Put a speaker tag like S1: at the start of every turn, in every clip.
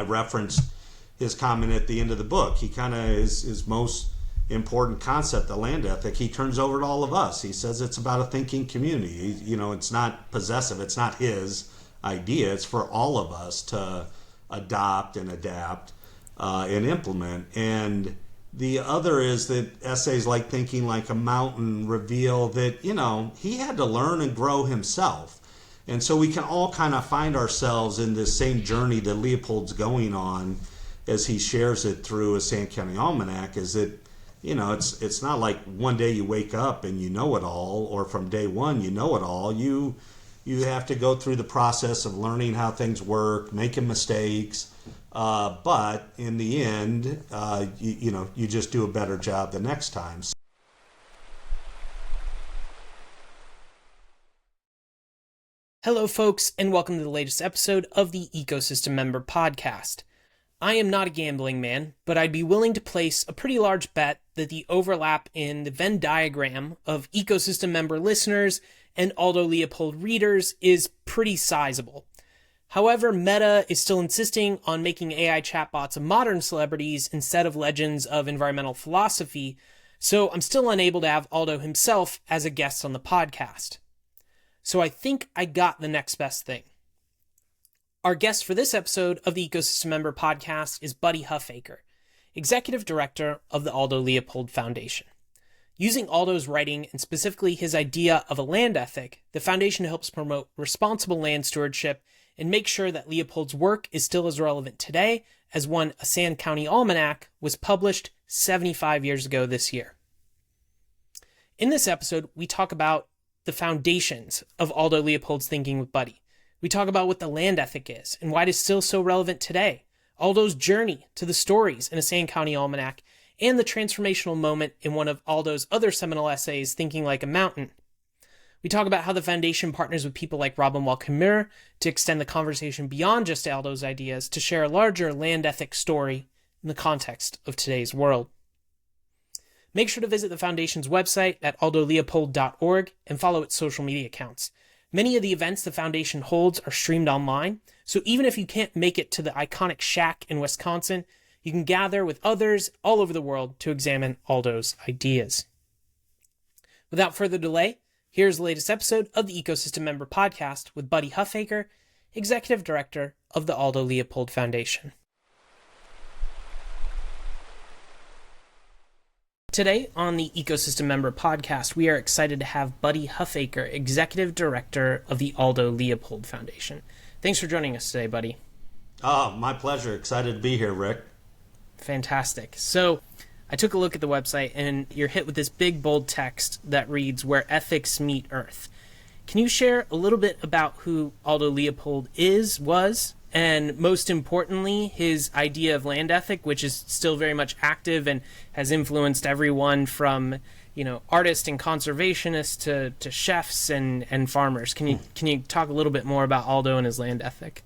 S1: referenced his comment at the end of the book. He kind of his most important concept, the land ethic, he turns over to all of us. He says it's about a thinking community. It's not possessive. It's not his idea. It's for all of us to adopt and adapt and implement. And the other is that essays like Thinking Like a Mountain reveal that, he had to learn and grow himself. And so we can all kind of find ourselves in this same journey that Leopold's going on as he shares it through A Sand County Almanac, is that, it's not like one day you wake up and you know it all, or from day one you know it all. You have to go through the process of learning how things work, making mistakes, but in the end, you just do a better job the next time.
S2: Hello, folks, and welcome to the latest episode of the Ecosystem Member Podcast. I am not a gambling man, but I'd be willing to place a pretty large bet that the overlap in the Venn diagram of ecosystem member listeners and Aldo Leopold readers is pretty sizable. However, Meta is still insisting on making AI chatbots of modern celebrities instead of legends of environmental philosophy, so I'm still unable to have Aldo himself as a guest on the podcast. So I think I got the next best thing. Our guest for this episode of the Ecosystem Member Podcast is Buddy Huffaker, Executive Director of the Aldo Leopold Foundation. Using Aldo's writing and specifically his idea of a land ethic, the foundation helps promote responsible land stewardship and make sure that Leopold's work is still as relevant today as when A Sand County Almanac was published 75 years ago this year. In this episode, we talk about the foundations of Aldo Leopold's thinking with Buddy. We talk about what the land ethic is and why it is still so relevant today, Aldo's journey to the stories in A Sand County Almanac, and the transformational moment in one of Aldo's other seminal essays, Thinking Like a Mountain. We talk about how the foundation partners with people like Robin Wall-Kimmerer to extend the conversation beyond just Aldo's ideas to share a larger land ethic story in the context of today's world. Make sure to visit the Foundation's website at aldoleopold.org and follow its social media accounts. Many of the events the Foundation holds are streamed online, so even if you can't make it to the iconic shack in Wisconsin, you can gather with others all over the world to examine Aldo's ideas. Without further delay, here's the latest episode of the Ecosystem Member Podcast with Buddy Huffaker, Executive Director of the Aldo Leopold Foundation. Today on the Ecosystem Member Podcast, we are excited to have Buddy Huffaker, Executive Director of the Aldo Leopold Foundation. Thanks for joining us today, Buddy.
S1: Oh, my pleasure. Excited to be here, Rick.
S2: Fantastic. So I took a look at the website, and you're hit with this big, bold text that reads, "Where Ethics Meet Earth." Can you share a little bit about who Aldo Leopold was, and most importantly, his idea of land ethic, which is still very much active and has influenced everyone from, artists and conservationists to chefs and farmers. Can you talk a little bit more about Aldo and his land ethic?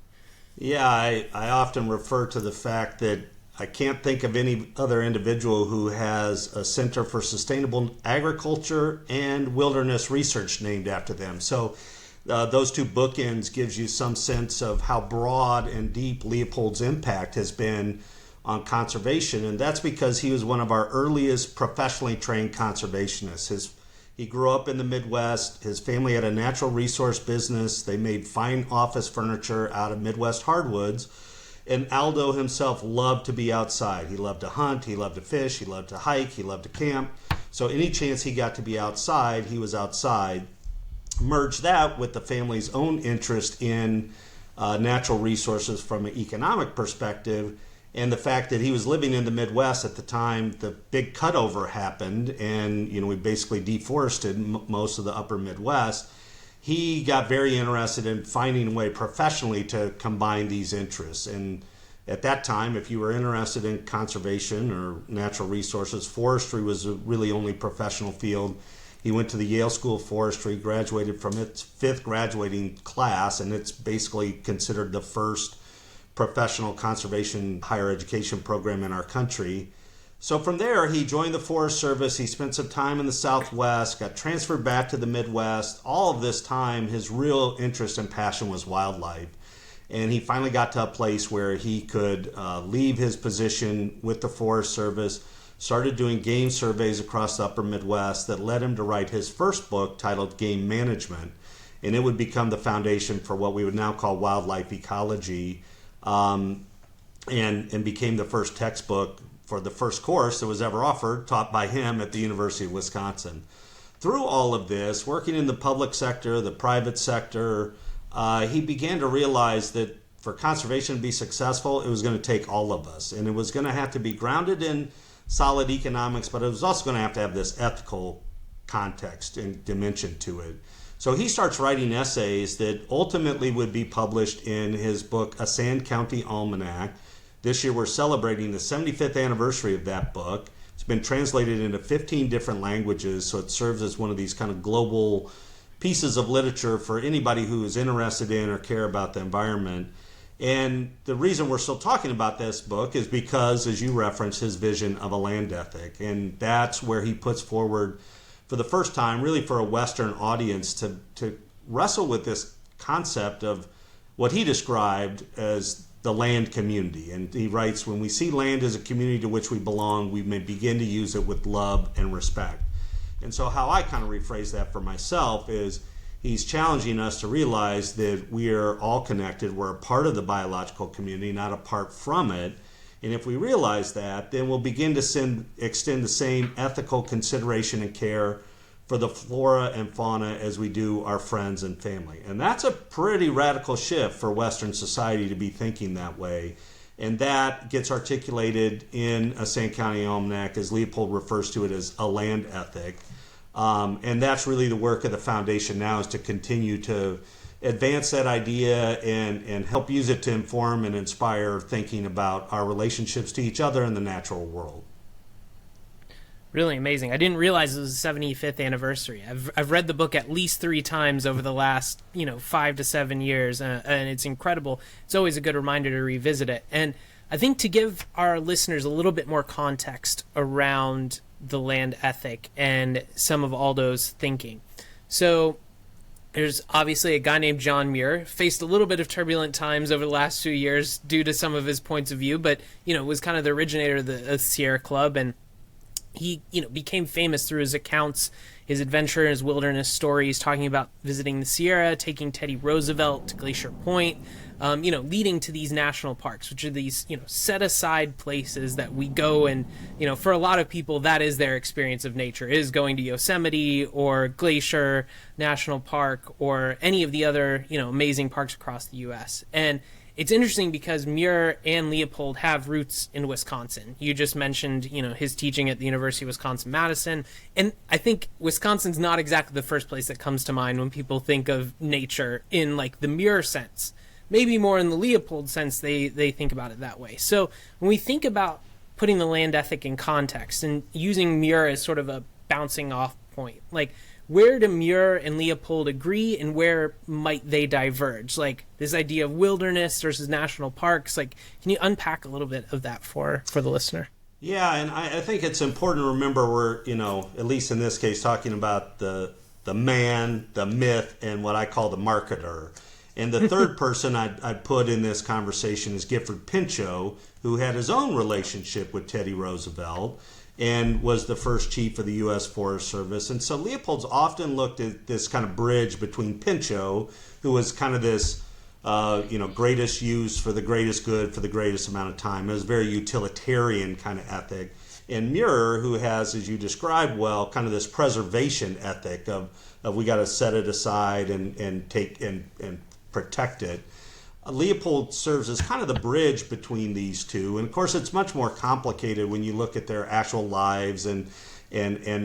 S1: Yeah, I often refer to the fact that I can't think of any other individual who has a Center for Sustainable Agriculture and Wilderness Research named after them. So those two bookends gives you some sense of how broad and deep Leopold's impact has been on conservation, and that's because he was one of our earliest professionally trained conservationists. He grew up in the Midwest. His family had a natural resource business. They made fine office furniture out of Midwest hardwoods, and Aldo himself loved to be outside. He loved to hunt, he loved to fish, he loved to hike, he loved to camp. So any chance he got to be outside, he was outside. Merge that with the family's own interest in natural resources from an economic perspective, and the fact that he was living in the Midwest at the time the big cutover happened, and we basically deforested most of the upper Midwest. He got very interested in finding a way professionally to combine these interests. And at that time, if you were interested in conservation or natural resources, forestry was a really only professional field. He went to the Yale School of Forestry, graduated from its 5th graduating class, and it's basically considered the first professional conservation higher education program in our country. So from there, he joined the Forest Service. He spent some time in the Southwest, got transferred back to the Midwest. All of this time, his real interest and passion was wildlife. And he finally got to a place where he could leave his position with the Forest Service, started doing game surveys across the upper Midwest that led him to write his first book titled Game Management. And it would become the foundation for what we would now call wildlife ecology, and became the first textbook for the first course that was ever offered, taught by him at the University of Wisconsin. Through all of this, working in the public sector, the private sector, he began to realize that for conservation to be successful, it was going to take all of us. And it was going to have to be grounded in solid economics, but it was also going to have this ethical context and dimension to it. So he starts writing essays that ultimately would be published in his book, A Sand County Almanac. This year we're celebrating the 75th anniversary of that book. It's been translated into 15 different languages, so it serves as one of these kind of global pieces of literature for anybody who is interested in or care about the environment. And the reason we're still talking about this book is because, as you referenced, his vision of a land ethic. And that's where he puts forward, for the first time, really for a Western audience, to wrestle with this concept of what he described as the land community. And he writes, when we see land as a community to which we belong, we may begin to use it with love and respect. And so how I kind of rephrase that for myself is he's challenging us to realize that we are all connected. We're a part of the biological community, not apart from it. And if we realize that, then we'll begin to extend the same ethical consideration and care for the flora and fauna as we do our friends and family. And that's a pretty radical shift for Western society to be thinking that way. And that gets articulated in A Sand County Almanac, as Leopold refers to it, as a land ethic. And that's really the work of the foundation now, is to continue to advance that idea and help use it to inform and inspire thinking about our relationships to each other and the natural world.
S2: Really amazing. I didn't realize it was the 75th anniversary. I've read the book at least 3 times over the last 5 to 7 years, and it's incredible. It's always a good reminder to revisit it. And I think to give our listeners a little bit more context around the land ethic and some of Aldo's thinking. So there's obviously a guy named John Muir, faced a little bit of turbulent times over the last few years due to some of his points of view, but was kind of the originator of the Sierra Club, and he became famous through his accounts, his adventure, his wilderness stories, talking about visiting the Sierra, taking Teddy Roosevelt to Glacier Point, leading to these national parks, which are these, set aside places that we go and, for a lot of people, that is their experience of nature, is going to Yosemite or Glacier National Park or any of the other, amazing parks across the U.S. And it's interesting because Muir and Leopold have roots in Wisconsin. You just mentioned, his teaching at the University of Wisconsin-Madison. And I think Wisconsin's not exactly the first place that comes to mind when people think of nature in like the Muir sense. Maybe more in the Leopold sense, they think about it that way. So when we think about putting the land ethic in context and using Muir as sort of a bouncing off point, like, where do Muir and Leopold agree and where might they diverge? Like this idea of wilderness versus national parks, like, can you unpack a little bit of that for the listener?
S1: Yeah, and I think it's important to remember we're, at least in this case, talking about the man, the myth, and what I call the marketer. And the third person I'd put in this conversation is Gifford Pinchot, who had his own relationship with Teddy Roosevelt and was the first chief of the U.S. Forest Service. And so Leopold's often looked at this kind of bridge between Pinchot, who was kind of this, greatest use for the greatest good for the greatest amount of time. It was a very utilitarian kind of ethic. And Muir, who has, as you described well, kind of this preservation ethic of we got to set it aside and take and protect it. Leopold serves as kind of the bridge between these two. And of course, it's much more complicated when you look at their actual lives and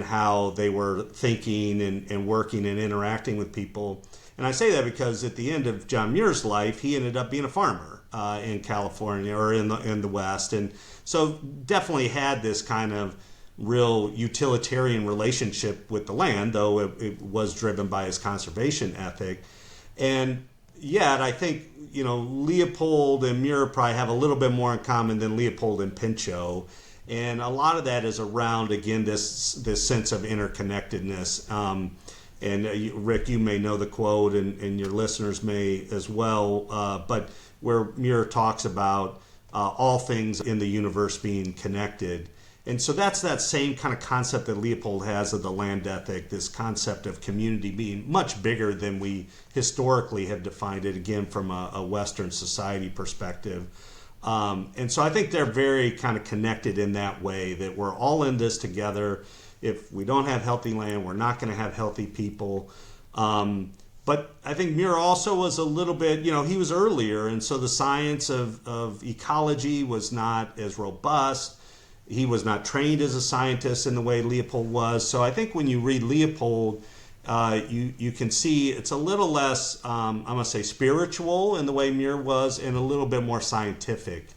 S1: how they were thinking and working and interacting with people. And I say that because at the end of John Muir's life, he ended up being a farmer in California or in the West. And so definitely had this kind of real utilitarian relationship with the land, though it was driven by his conservation ethic. And yet, I think, Leopold and Muir probably have a little bit more in common than Leopold and Pinchot. And a lot of that is around, again, this sense of interconnectedness. And Rick, you may know the quote, and your listeners may as well. But where Muir talks about all things in the universe being connected. And so that's that same kind of concept that Leopold has of the land ethic, this concept of community being much bigger than we historically have defined it, again, from a Western society perspective. And so I think they're very kind of connected in that way, that we're all in this together. If we don't have healthy land, we're not going to have healthy people. But I think Muir also was a little bit, he was earlier, and so the science of ecology was not as robust. He was not trained as a scientist in the way Leopold was. So I think when you read Leopold, you can see it's a little less, I'm going to say, spiritual in the way Muir was, and a little bit more scientific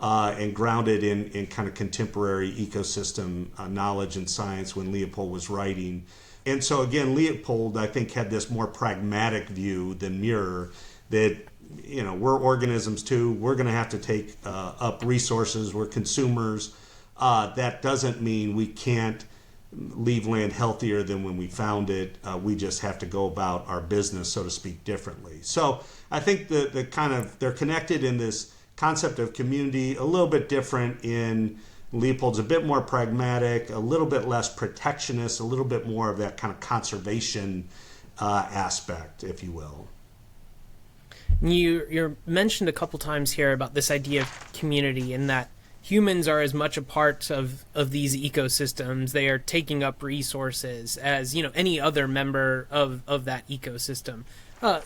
S1: and grounded in kind of contemporary ecosystem knowledge and science when Leopold was writing. And so again, Leopold, I think, had this more pragmatic view than Muir, that we're organisms too. We're going to have to take up resources. We're consumers. That doesn't mean we can't leave land healthier than when we found it. We just have to go about our business, so to speak, differently. So I think they're connected in this concept of community, a little bit different in Leopold's, a bit more pragmatic, a little bit less protectionist, a little bit more of that kind of conservation aspect, if you will.
S2: You're mentioned a couple times here about this idea of community, and that humans are as much a part of these ecosystems. They are taking up resources as, any other member of that ecosystem.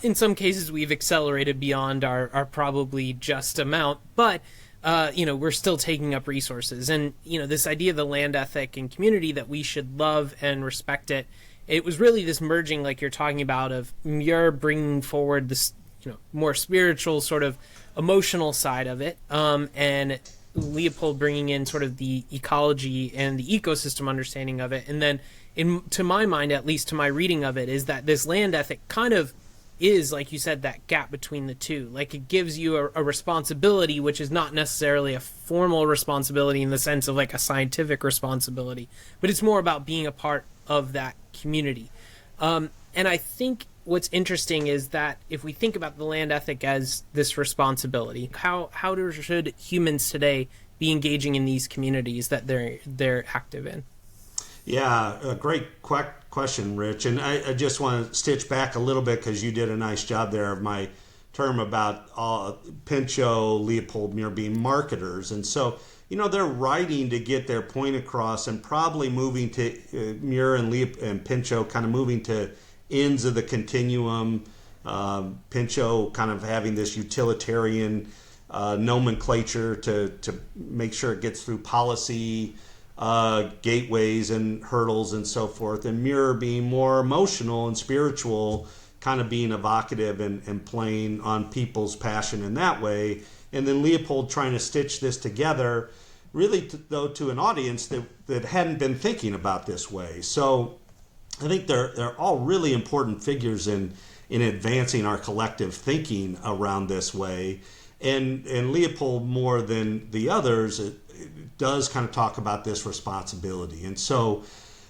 S2: In some cases, we've accelerated beyond our probably just amount, but we're still taking up resources. And, this idea of the land ethic and community, that we should love and respect it. It was really this merging, like you're talking about, of Muir bringing forward this, more spiritual sort of emotional side of it, and Leopold bringing in sort of the ecology and the ecosystem understanding of it. And then, to my mind, at least to my reading of it, is that this land ethic kind of is, like you said, that gap between the two. Like, it gives you a responsibility, which is not necessarily a formal responsibility in the sense of like a scientific responsibility, but it's more about being a part of that community. And I think what's interesting is that if we think about the land ethic as this responsibility, how should humans today be engaging in these communities that they're active in?
S1: Yeah, a great question, Rich. And I just want to stitch back a little bit, because you did a nice job there of my term about Pinchot, Leopold, Muir being marketers. And so, they're writing to get their point across, and probably moving to Muir and Pinchot kind of moving to ends of the continuum. Pinchot kind of having this utilitarian nomenclature to make sure it gets through policy gateways and hurdles and so forth, and Muir being more emotional and spiritual, kind of being evocative and playing on people's passion in that way. And then Leopold trying to stitch this together, really to an audience that hadn't been thinking about this way. So I think they're all really important figures in advancing our collective thinking around this way. And Leopold, more than the others, it does kind of talk about this responsibility. And so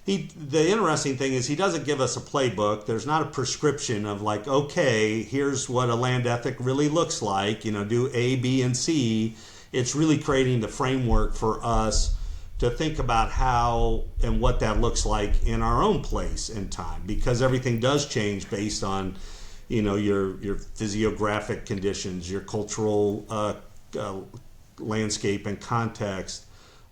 S1: the interesting thing is, he doesn't give us a playbook. There's not a prescription of like, okay, here's what a land ethic really looks like, do A, B, and C. It's really creating the framework for us to think about how and what that looks like in our own place in time, because everything does change based on, your physiographic conditions, your cultural landscape and context,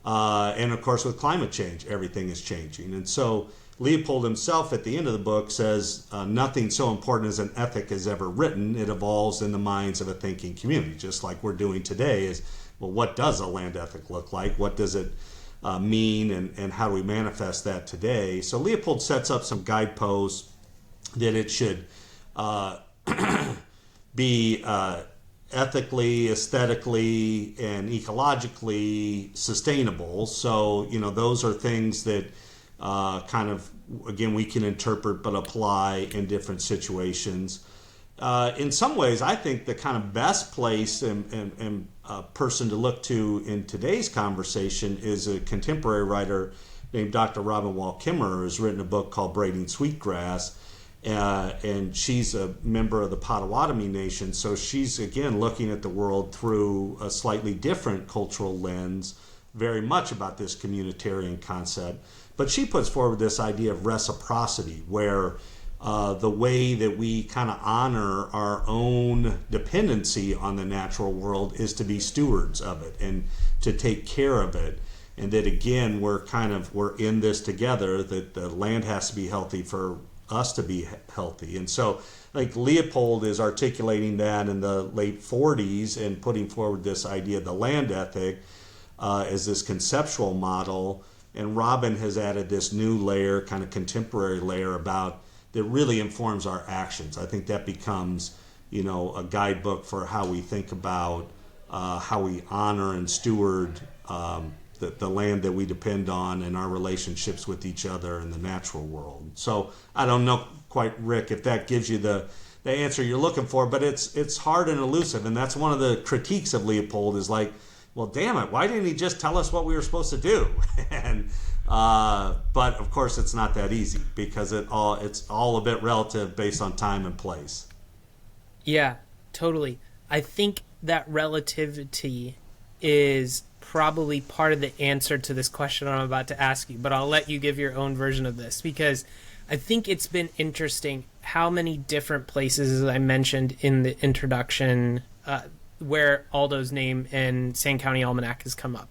S1: and of course with climate change, everything is changing. And so Leopold himself at the end of the book says, nothing so important as an ethic is ever written. It evolves in the minds of a thinking community, just like we're doing today. Is, well, what does a land ethic look like? What does it mean, and how do we manifest that today? So Leopold sets up some guideposts that it should be ethically, aesthetically, and ecologically sustainable. So, those are things that kind of, again, we can interpret but apply in different situations. In some ways, I think the kind of best place and person to look to in today's conversation is a contemporary writer named Dr. Robin Wall Kimmerer, who's written a book called Braiding Sweetgrass. and she's a member of the Potawatomi Nation, so she's again looking at the world through a slightly different cultural lens, very much about this communitarian concept. But she puts forward this idea of reciprocity, where the way that we kind of honor our own dependency on the natural world is to be stewards of it and to take care of it. And that again, we're in this together, that the land has to be healthy for us to be healthy. And so like Leopold is articulating that in the late 40s and putting forward this idea of the land ethic as this conceptual model. And Robin has added this new layer, kind of contemporary layer about that really informs our actions. I think that becomes, a guidebook for how we think about how we honor and steward the land that we depend on and our relationships with each other in the natural world. So I don't know quite, Rick, if that gives you the answer you're looking for, but it's hard and elusive. And that's one of the critiques of Leopold is like, well, damn it, why didn't he just tell us what we were supposed to do? And but of course it's not that easy because it's all a bit relative based on time and place.
S2: Yeah, totally. I think that relativity is probably part of the answer to this question I'm about to ask you, but I'll let you give your own version of this because I think it's been interesting how many different places, as I mentioned in the introduction, where Aldo's name and Sand County Almanac has come up.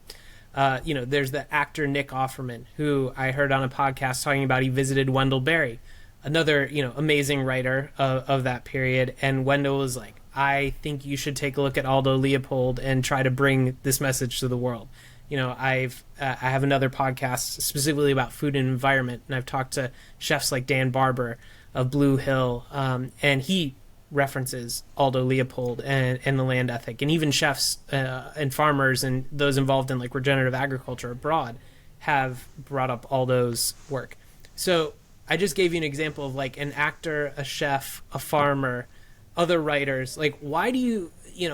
S2: There's the actor Nick Offerman, who I heard on a podcast talking about he visited Wendell Berry, another, amazing writer of that period. And Wendell was like, I think you should take a look at Aldo Leopold and try to bring this message to the world. I have another podcast specifically about food and environment, and I've talked to chefs like Dan Barber of Blue Hill, and he references Aldo Leopold and the land ethic, and even chefs and farmers and those involved in like regenerative agriculture abroad have brought up Aldo's work. So I just gave you an example of like an actor, a chef, a farmer, other writers. Like, why do you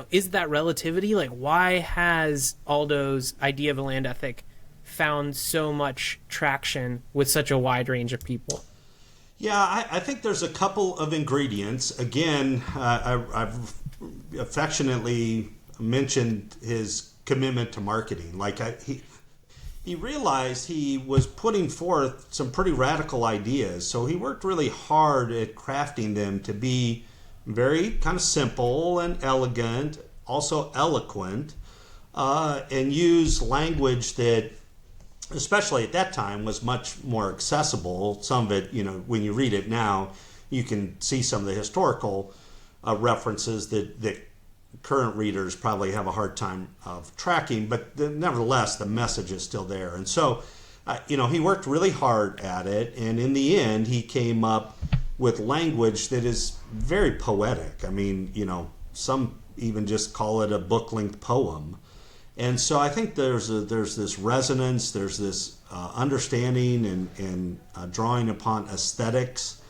S2: is that relativity? Like, why has Aldo's idea of a land ethic found so much traction with such a wide range of people?
S1: Yeah, I think there's a couple of ingredients. Again, I've affectionately mentioned his commitment to marketing. Like he realized he was putting forth some pretty radical ideas, so he worked really hard at crafting them to be very kind of simple and elegant, also eloquent, and use language that, especially at that time, was much more accessible. Some of it, when you read it now, you can see some of the historical references that current readers probably have a hard time of tracking, but nevertheless, the message is still there. And so, he worked really hard at it, and in the end, he came up with language that is very poetic. I mean, some even just call it a book-length poem. And so I think there's this resonance, there's this understanding and drawing upon aesthetics,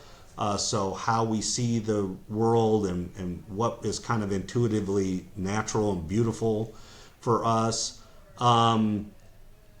S1: so how we see the world and what is kind of intuitively natural and beautiful for us. And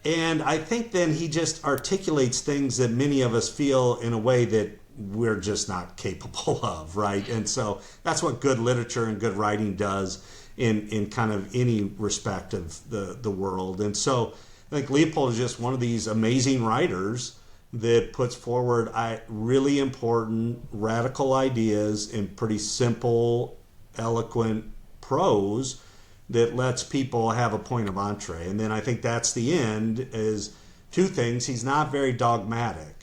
S1: I think then he just articulates things that many of us feel in a way that we're just not capable of, right? And so that's what good literature and good writing does in kind of any respect of the world. And so I think Leopold is just one of these amazing writers that puts forward really important, radical ideas in pretty simple, eloquent prose that lets people have a point of entree. And then I think that's the end, is two things. He's not very dogmatic.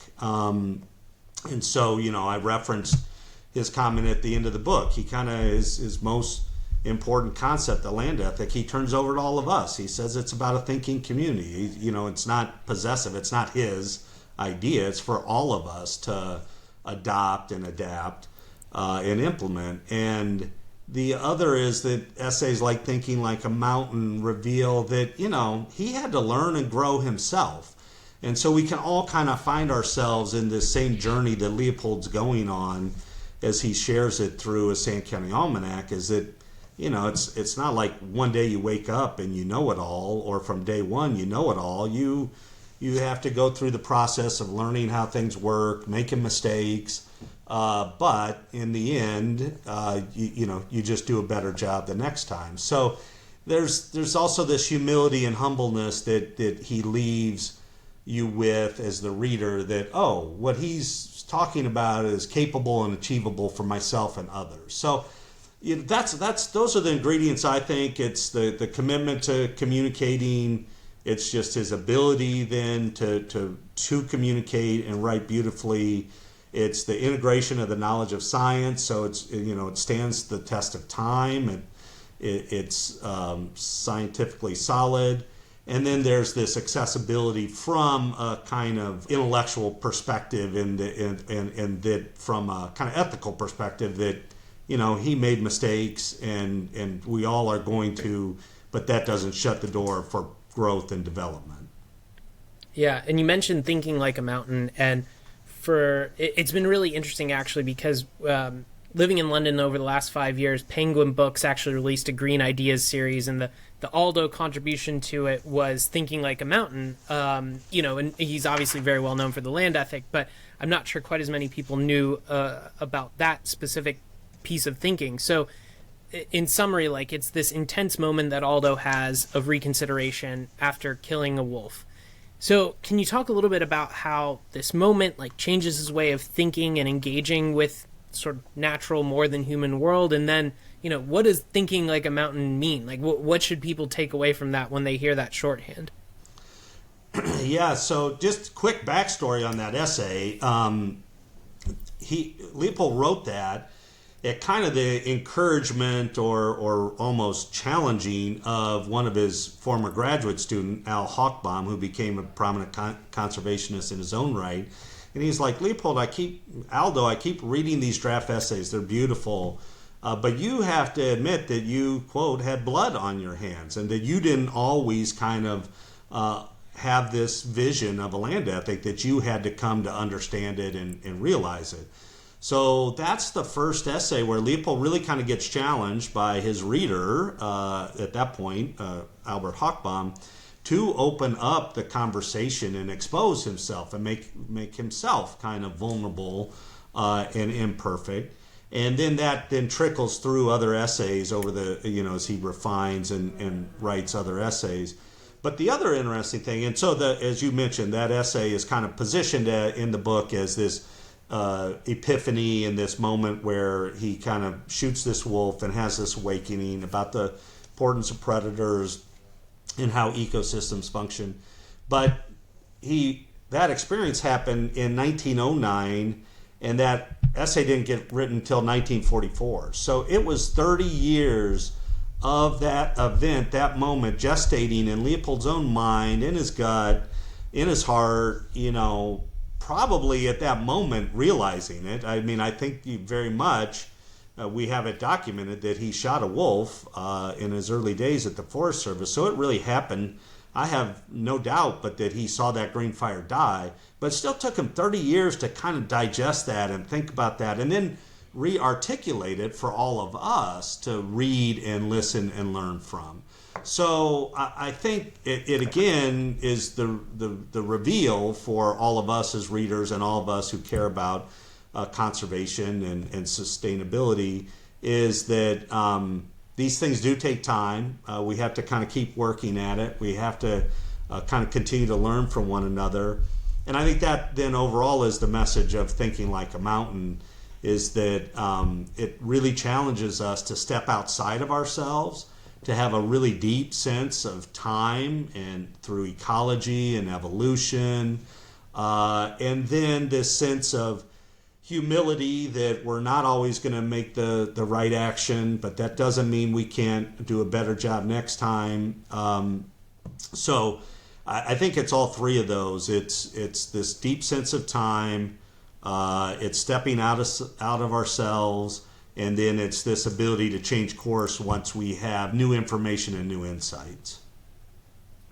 S1: And so, I referenced his comment at the end of the book. He kind of his most important concept, the land ethic, he turns over to all of us. He says it's about a thinking community. It's not possessive. It's not his idea. It's for all of us to adopt and adapt and implement. And the other is that essays like Thinking Like a Mountain reveal that, he had to learn and grow himself. And so we can all kind of find ourselves in this same journey that Leopold's going on as he shares it through A Sand County Almanac, is that, it's not like one day you wake up and you know it all, or from day one you know it all. You have to go through the process of learning how things work, making mistakes, But in the end, you just do a better job the next time. So there's also this humility and humbleness that he leaves you with as the reader, that, oh, what he's talking about is capable and achievable for myself and others. So those are the ingredients. I think it's the commitment to communicating. It's just his ability then to communicate and write beautifully. It's the integration of the knowledge of science, so it stands the test of time, and it's scientifically solid. And then there's this accessibility from a kind of intellectual perspective, and that from a kind of ethical perspective, that he made mistakes, and we all are going to, but that doesn't shut the door for growth and development.
S2: Yeah, and you mentioned thinking like a mountain, and it's been really interesting actually, because living in London over the last 5 years, Penguin Books actually released a Green Ideas series, and the Aldo contribution to it was thinking like a mountain. And he's obviously very well known for the land ethic, but I'm not sure quite as many people knew about that specific piece of thinking. So in summary, like, it's this intense moment that Aldo has of reconsideration after killing a wolf. So can you talk a little bit about how this moment changes his way of thinking and engaging with sort of natural, more than human world? And then, what does thinking like a mountain mean? Like, what should people take away from that when they hear that shorthand?
S1: Yeah, so just quick backstory on that essay. Leopold wrote that at kind of the encouragement or almost challenging of one of his former graduate student, Al Hochbaum, who became a prominent conservationist in his own right. And he's like, Leopold, I keep reading these draft essays. They're beautiful. But you have to admit that you, quote, had blood on your hands, and that you didn't always kind of have this vision of a land ethic, that you had to come to understand it and realize it. So that's the first essay where Leopold really kind of gets challenged by his reader, at that point, Albert Hochbaum, to open up the conversation and expose himself and make himself kind of vulnerable and imperfect. And then that trickles through other essays over as he refines and writes other essays. But the other interesting thing, and so as you mentioned, that essay is kind of positioned in the book as this epiphany, in this moment where he kind of shoots this wolf and has this awakening about the importance of predators and how ecosystems function. But that experience happened in 1909, and that essay didn't get written until 1944. So it was 30 years of that event, that moment, gestating in Leopold's own mind, in his gut, in his heart, probably at that moment realizing it. I mean, I think very much we have it documented that he shot a wolf in his early days at the Forest Service. So it really happened. I have no doubt but that he saw that green fire die. But it still took him 30 years to kind of digest that and think about that, and then re-articulate it for all of us to read and listen and learn from. So I think it again is the reveal for all of us as readers and all of us who care about conservation and sustainability, is that these things do take time. We have to kind of keep working at it. We have to kind of continue to learn from one another. And I think that then overall is the message of thinking like a mountain, is that it really challenges us to step outside of ourselves, to have a really deep sense of time and through ecology and evolution, and then this sense of humility that we're not always going to make the right action, but that doesn't mean we can't do a better job next time. So I think it's all three of those. It's this deep sense of time, it's stepping out of ourselves, and then it's this ability to change course once we have new information and new insights.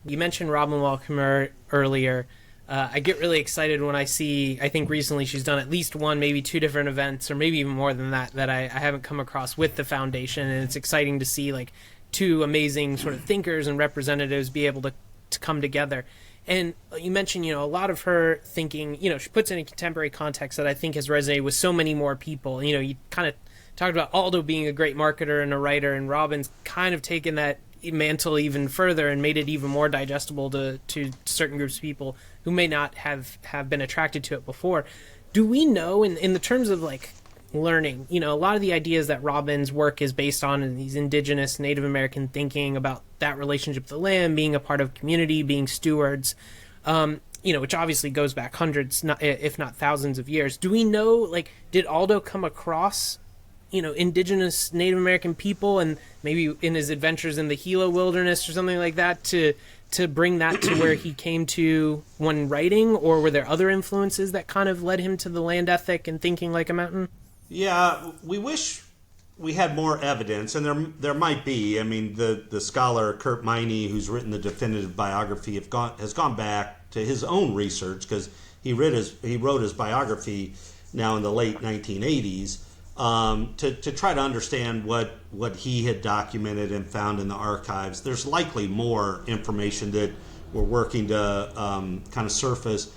S2: You mentioned Robin Wall Kimmerer earlier. I get really excited when I think recently she's done at least one, maybe two different events, or maybe even more than that I haven't come across with the foundation. And it's exciting to see two amazing sort of thinkers and representatives be able to come together. And you mentioned, a lot of her thinking, she puts in a contemporary context that I think has resonated with so many more people. You kind of talked about Aldo being a great marketer and a writer, and Robin's kind of taken that mantle even further and made it even more digestible to certain groups of people who may not have been attracted to it before. Do we know, in the terms of like learning, a lot of the ideas that Robin's work is based on in these indigenous Native American thinking about that relationship with the land, being a part of community, being stewards, which obviously goes back hundreds, if not thousands of years. Do we know, like, did Aldo come across indigenous Native American people, and maybe in his adventures in the Gila wilderness or something like that, to bring that to where he came to when writing? Or were there other influences that kind of led him to the land ethic and thinking like a mountain?
S1: Yeah, we wish we had more evidence, and there might be. I mean, the scholar Kurt Miney, who's written the definitive biography, has gone back to his own research, because he wrote his biography now in the late 1980s, to try to understand what he had documented and found in the archives. There's likely more information that we're working to kind of surface.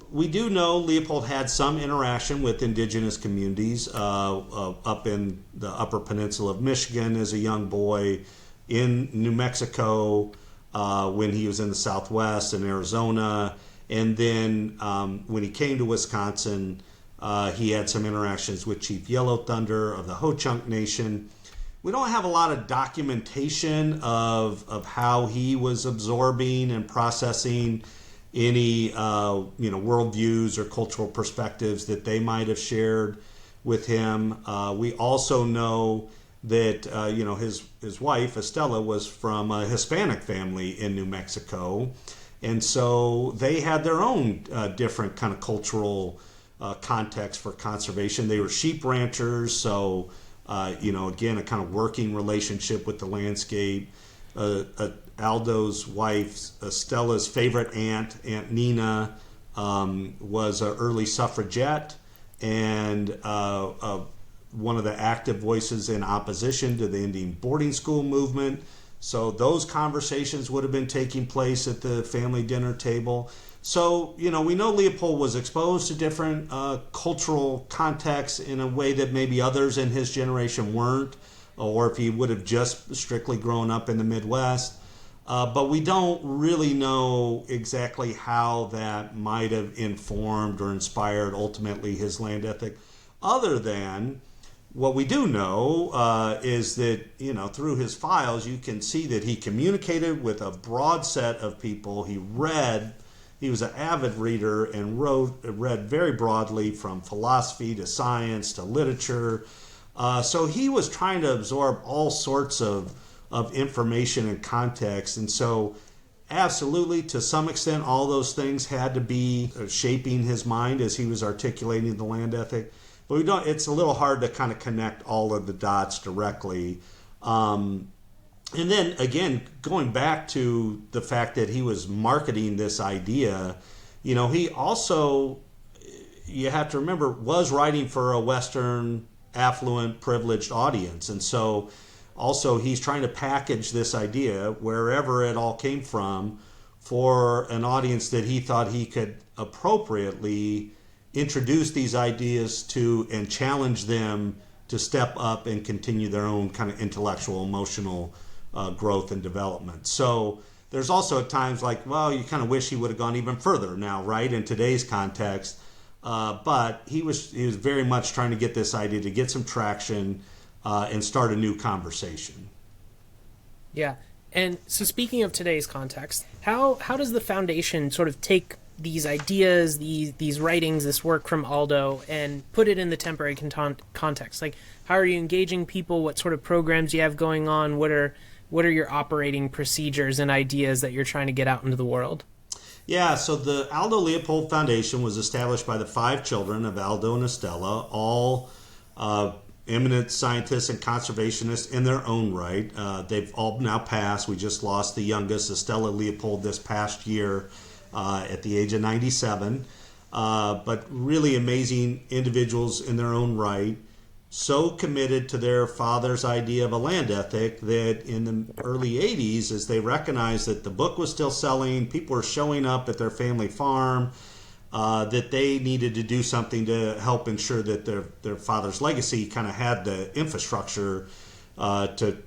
S1: We do know Leopold had some interaction with indigenous communities up in the Upper Peninsula of Michigan as a young boy, in New Mexico when he was in the Southwest, and Arizona, and then when he came to Wisconsin, he had some interactions with Chief Yellow Thunder of the Ho-Chunk Nation. We don't have a lot of documentation of how he was absorbing and processing any worldviews or cultural perspectives that they might have shared with him. We also know that his wife Estella was from a Hispanic family in New Mexico, and so they had their own different kind of cultural context for conservation. They were sheep ranchers, so again, a kind of working relationship with the landscape. Aldo's wife, Stella's favorite aunt, Aunt Nina, was an early suffragette and one of the active voices in opposition to the Indian boarding school movement. So those conversations would have been taking place at the family dinner table. So, we know Leopold was exposed to different cultural contexts in a way that maybe others in his generation weren't, or if he would have just strictly grown up in the Midwest. But we don't really know exactly how that might have informed or inspired ultimately his land ethic, other than what we do know is that, through his files, you can see that he communicated with a broad set of people. He was an avid reader and read very broadly, from philosophy to science to literature. So he was trying to absorb all sorts of information and context. And so absolutely, to some extent, all those things had to be shaping his mind as he was articulating the land ethic. But it's a little hard to kind of connect all of the dots directly. And then again, going back to the fact that he was marketing this idea, he also, you have to remember, was writing for a Western, affluent, privileged audience. And so also he's trying to package this idea, wherever it all came from, for an audience that he thought he could appropriately introduce these ideas to and challenge them to step up and continue their own kind of intellectual, emotional growth and development. So there's also times like, well, you kind of wish he would have gone even further now, right, in today's context. But he was very much trying to get this idea to get some traction and start a new conversation.
S2: Yeah. And so speaking of today's context, how does the foundation sort of take these ideas, these writings, this work from Aldo, and put it in the temporary context? Like, how are you engaging people? What sort of programs do you have going on? What are your operating procedures and ideas that you're trying to get out into the world?
S1: Yeah, so the Aldo Leopold Foundation was established by the 5 children of Aldo and Estella, all eminent scientists and conservationists in their own right. They've all now passed. We just lost the youngest, Estella Leopold, this past year at the age of 97. But really amazing individuals in their own right. so committed to their father's idea of a land ethic that in the early 80s, as they recognized that the book was still selling, people were showing up at their family farm, that they needed to do something to help ensure that their father's legacy kind of had the infrastructure to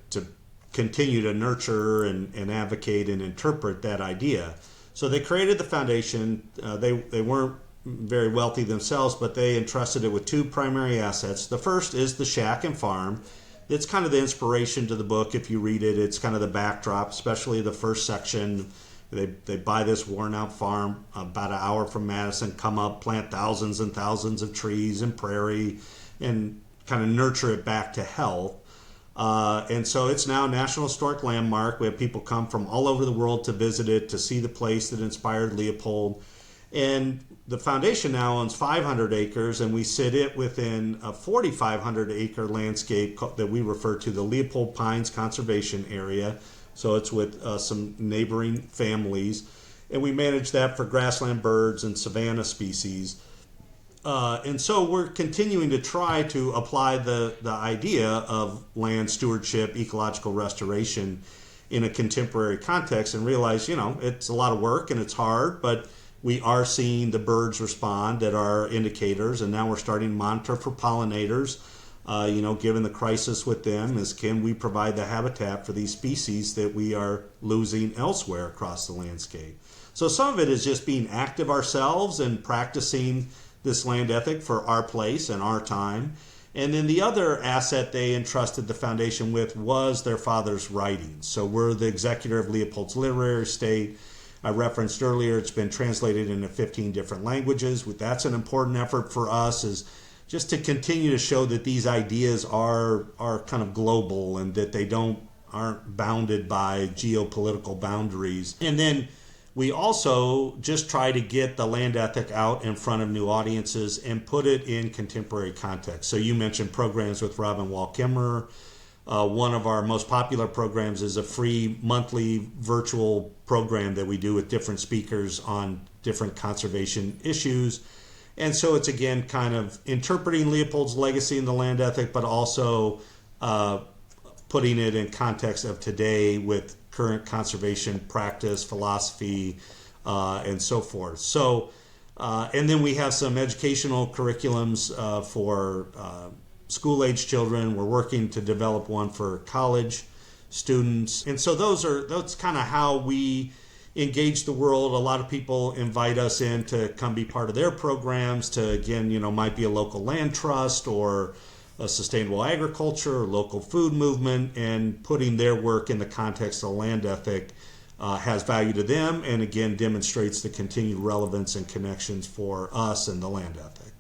S1: continue to nurture and advocate and interpret that idea. So they created the foundation. They weren't very wealthy themselves, but they entrusted it with two primary assets. The first is the shack and farm. It's kind of the inspiration to the book. If you read it, it's kind of the backdrop, especially the first section. They buy this worn out farm about an hour from Madison, come up, plant thousands and thousands of trees and prairie, and kind of nurture it back to health. And so it's now a National Historic Landmark. We have people come from all over the world to visit it, to see the place that inspired Leopold. And the foundation now owns 500 acres, and we sit it within a 4,500 acre landscape that we refer to the Leopold Pines Conservation Area. So it's with some neighboring families, and we manage that for grassland birds and savanna species. And so we're continuing to try to apply the idea of land stewardship, ecological restoration in a contemporary context, and realize, it's a lot of work and it's hard, but we are seeing the birds respond that are indicators, and now we're starting to monitor for pollinators. Given the crisis with them, can we provide the habitat for these species that we are losing elsewhere across the landscape? So some of it is just being active ourselves and practicing this land ethic for our place and our time. And then the other asset they entrusted the foundation with was their father's writings. So we're the executor of Leopold's literary estate. I referenced earlier, it's been translated into 15 different languages. That's an important effort for us, is just to continue to show that these ideas are kind of global and that they aren't bounded by geopolitical boundaries. And then we also just try to get the land ethic out in front of new audiences and put it in contemporary context. So you mentioned programs with Robin Wall Kimmerer. One of our most popular programs is a free monthly virtual program that we do with different speakers on different conservation issues. And so it's, again, kind of interpreting Leopold's legacy in the land ethic, but also putting it in context of today with current conservation practice, philosophy, and so forth. So, and then we have some educational curriculums for school-age children. We're working to develop one for college students. And so that's kind of how we engage the world. A lot of people invite us in to come be part of their programs to, again, might be a local land trust or a sustainable agriculture or local food movement, and putting their work in the context of land ethic has value to them, and again demonstrates the continued relevance and connections for us and the land ethic.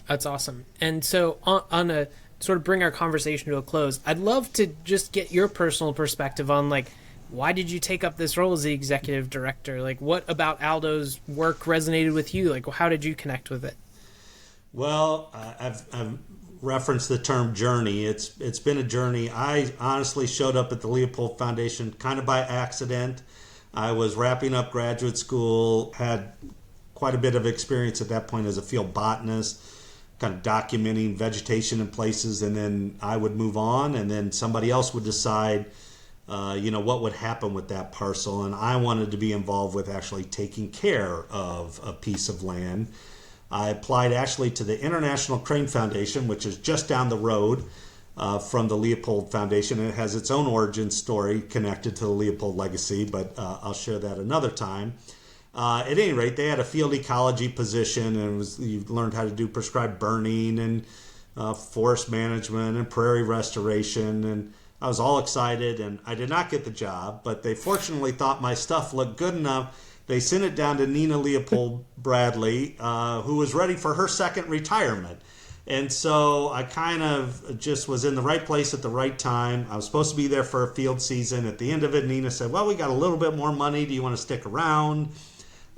S2: That's awesome. And so on a sort of bring our conversation to a close, I'd love to just get your personal perspective on, why did you take up this role as the executive director? What about Aldo's work resonated with you? How did you connect with it?
S1: Well, I've referenced the term journey. It's been a journey. I honestly showed up at the Leopold Foundation kind of by accident. I was wrapping up graduate school, had quite a bit of experience at that point as a field botanist, kind of documenting vegetation in places, and then I would move on, and then somebody else would decide what would happen with that parcel, and I wanted to be involved with actually taking care of a piece of land. I applied actually to the International Crane Foundation, which is just down the road from the Leopold Foundation. It has its own origin story connected to the Leopold legacy, but I'll share that another time. At any rate, they had a field ecology position, and you learned how to do prescribed burning and forest management and prairie restoration, and I was all excited, and I did not get the job, but they fortunately thought my stuff looked good enough. They sent it down to Nina Leopold Bradley, who was ready for her second retirement. And so I kind of just was in the right place at the right time. I was supposed to be there for a field season. At the end of it, Nina said, well, we got a little bit more money. Do you want to stick around?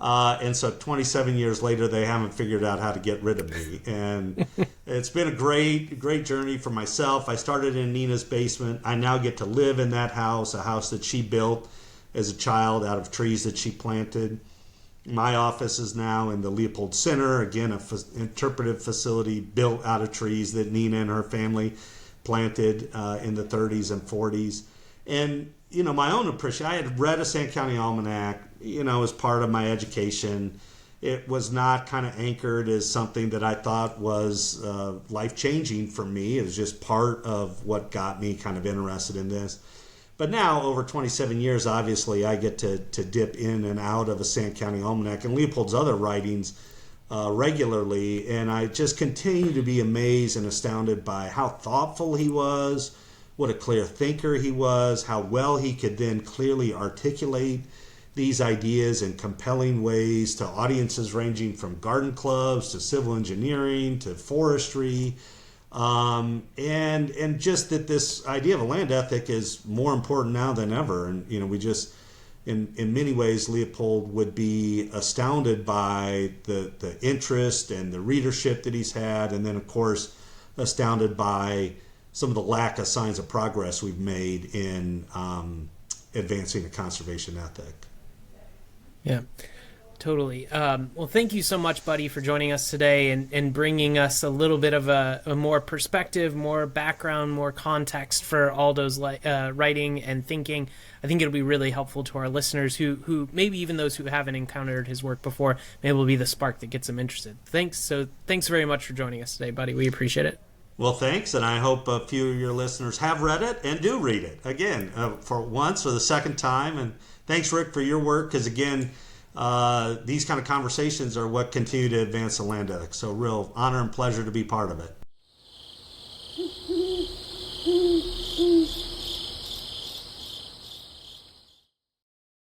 S1: And so 27 years later, they haven't figured out how to get rid of me. And it's been a great journey for myself. I started in Nina's basement. I now get to live in that house, a house that she built as a child out of trees that she planted. My office is now in the Leopold Center, again, interpretive facility built out of trees that Nina and her family planted in the 30s and 40s. And, my own appreciation, I had read A Sand County Almanac, as part of my education. It was not kind of anchored as something that I thought was life-changing for me. It was just part of what got me kind of interested in this. But now, over 27 years, obviously, I get to dip in and out of A Sand County Almanac and Leopold's other writings regularly. And I just continue to be amazed and astounded by how thoughtful he was, what a clear thinker he was, how well he could then clearly articulate these ideas in compelling ways to audiences ranging from garden clubs to civil engineering to forestry. And just that this idea of a land ethic is more important now than ever. And, we just, in many ways, Leopold would be astounded by the interest and the readership that he's had. And then, of course, astounded by some of the lack of signs of progress we've made in advancing a conservation ethic.
S2: Yeah. Totally. Well, thank you so much, Buddy, for joining us today and bringing us a little bit of a more perspective, more background, more context for Aldo's writing and thinking. I think it'll be really helpful to our listeners who maybe even those who haven't encountered his work before, maybe will be the spark that gets them interested. Thanks very much for joining us today, Buddy. We appreciate it.
S1: Well, thanks, and I hope a few of your listeners have read it and do read it, again, for once or the second time. And thanks, Rick, for your work, because, again, these kind of conversations are what continue to advance the land ethic. So real honor and pleasure to be part of it.